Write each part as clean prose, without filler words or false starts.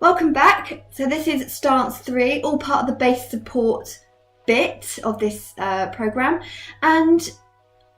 Welcome back. So this is stance 3, all part of the base support bit of this program. And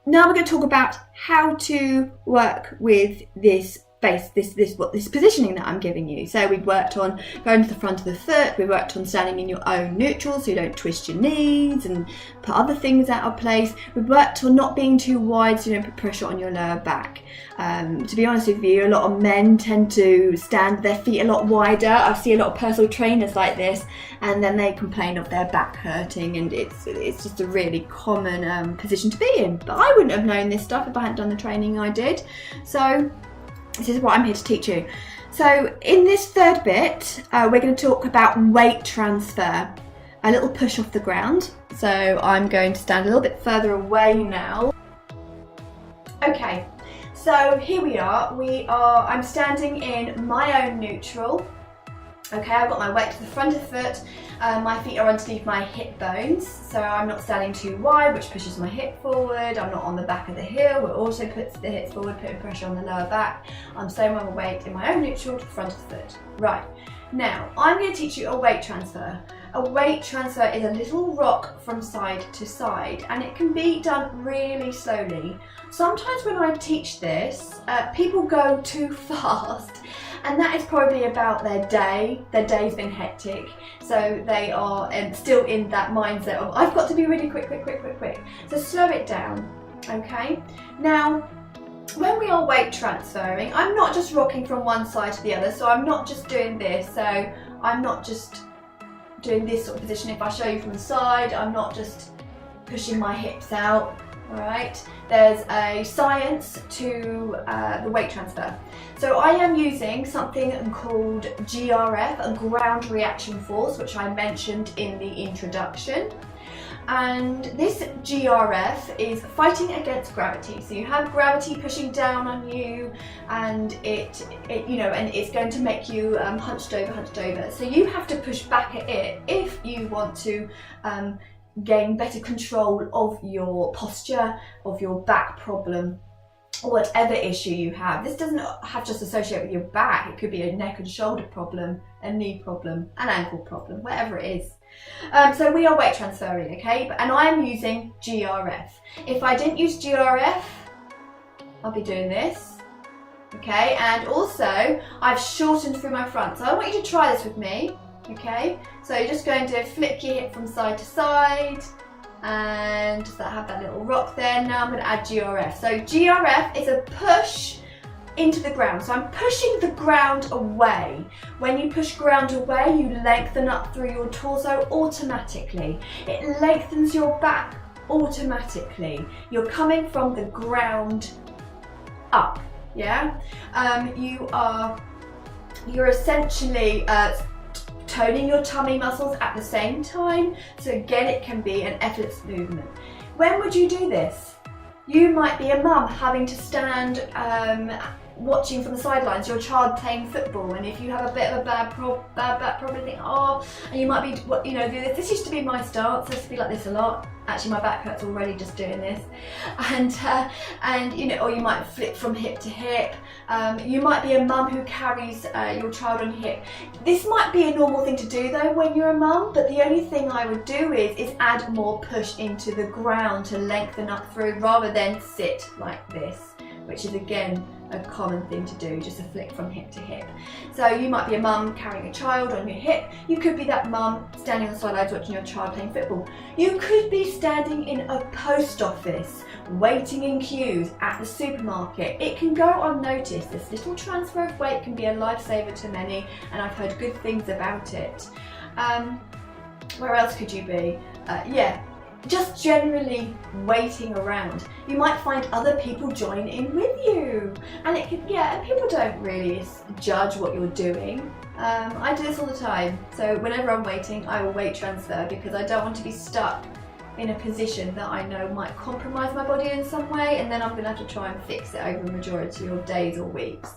now we're going to talk about how to work with this base, this positioning that I'm giving you. So we've worked on going to the front of the foot, we've worked on standing in your own neutral so you don't twist your knees and put other things out of place. We've worked on not being too wide so you don't put pressure on your lower back. To be honest with you, a lot of men tend to stand their feet a lot wider. I see a lot of personal trainers like this, and then they complain of their back hurting, and it's just a really common position to be in. But I wouldn't have known this stuff if I hadn't done the training I did. So this is what I'm here to teach you. So in this third bit, we're going to talk about weight transfer, a little push off the ground. So I'm going to stand a little bit further away now. Okay. So here we are, I'm standing in my own neutral. Okay, I've got my weight to the front of the foot, my feet are underneath my hip bones, so I'm not standing too wide, which pushes my hip forward. I'm not on the back of the heel, which also puts the hips forward, putting pressure on the lower back. I'm staying with my weight in my own neutral to the front of the foot. Right, now I'm going to teach you a weight transfer. A weight transfer is a little rock from side to side, and it can be done really slowly. Sometimes when I teach this, people go too fast, and that is probably about their day. Their day's been hectic, so they are still in that mindset of, I've got to be really quick. So slow it down, okay? Now, when we are weight transferring, I'm not just rocking from one side to the other, so I'm not just doing this, so I'm not just doing this sort of position. If I show you from the side, I'm not just pushing my hips out. Alright, there's a science to the weight transfer. So I am using something called GRF, a ground reaction force, which I mentioned in the introduction. And this GRF is fighting against gravity. So you have gravity pushing down on you, and it's going to make you hunched over. So you have to push back at it if you want to gain better control of your posture, of your back problem, or whatever issue you have. This doesn't have just associate with your back. It could be a neck and shoulder problem, a knee problem, an ankle problem, whatever it is. So we are weight transferring, okay? And I am using GRF. If I didn't use GRF, I'll be doing this, okay? And also, I've shortened through my front. So I want you to try this with me. Okay, so you're just going to flick your hip from side to side and just have that little rock there. Now I'm going to add GRF. So GRF is a push into the ground. So I'm pushing the ground away. When you push ground away, you lengthen up through your torso automatically. It lengthens your back automatically. You're coming from the ground up, yeah? You're essentially toning your tummy muscles at the same time, so again it can be an effortless movement. When would you do this? You might be a mum having to stand watching from the sidelines your child playing football, and if you have a bit of a bad back problem, think, and you might be, this used to be my stance. I used to be like this a lot. Actually, my back hurts already just doing this, or you might flip from hip to hip. You might be a mum who carries your child on hip. This might be a normal thing to do though when you're a mum, but the only thing I would do is add more push into the ground to lengthen up through, rather than sit like this, which is again a common thing to do, just a flick from hip to hip. So you might be a mum carrying a child on your hip. You could be that mum standing on the sidelines watching your child playing football. You could be standing in a post office, waiting in queues at the supermarket. It can go unnoticed. This little transfer of weight can be a lifesaver to many, and I've heard good things about it. Where else could you be? Just generally waiting around. You might find other people join in with you, and people don't really judge what you're doing. I do this all the time, so whenever I'm waiting, I will weight transfer, because I don't want to be stuck in a position that I know might compromise my body in some way, and then I'm going to have to try and fix it over a majority of days or weeks.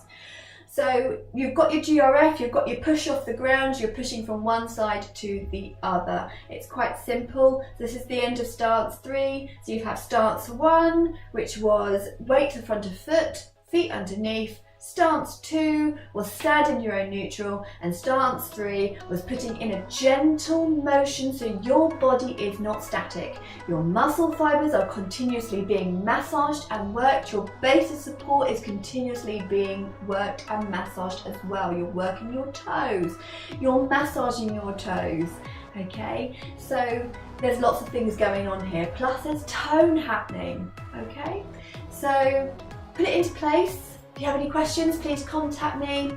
So you've got your GRF, you've got your push off the ground, you're pushing from one side to the other. It's quite simple. This is the end of stance 3. So you have stance 1, which was weight to the front of foot, feet underneath, Stance 2 was standing your own neutral, and stance 3 was putting in a gentle motion so your body is not static. Your muscle fibers are continuously being massaged and worked. Your base of support is continuously being worked and massaged as well. You're working your toes. You're massaging your toes. Okay, so there's lots of things going on here. Plus there's tone happening. Okay, so put it into place. If you have any questions, please contact me,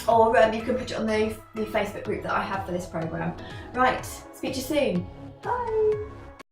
or you can put it on the Facebook group that I have for this program. Right, speak to you soon. Bye.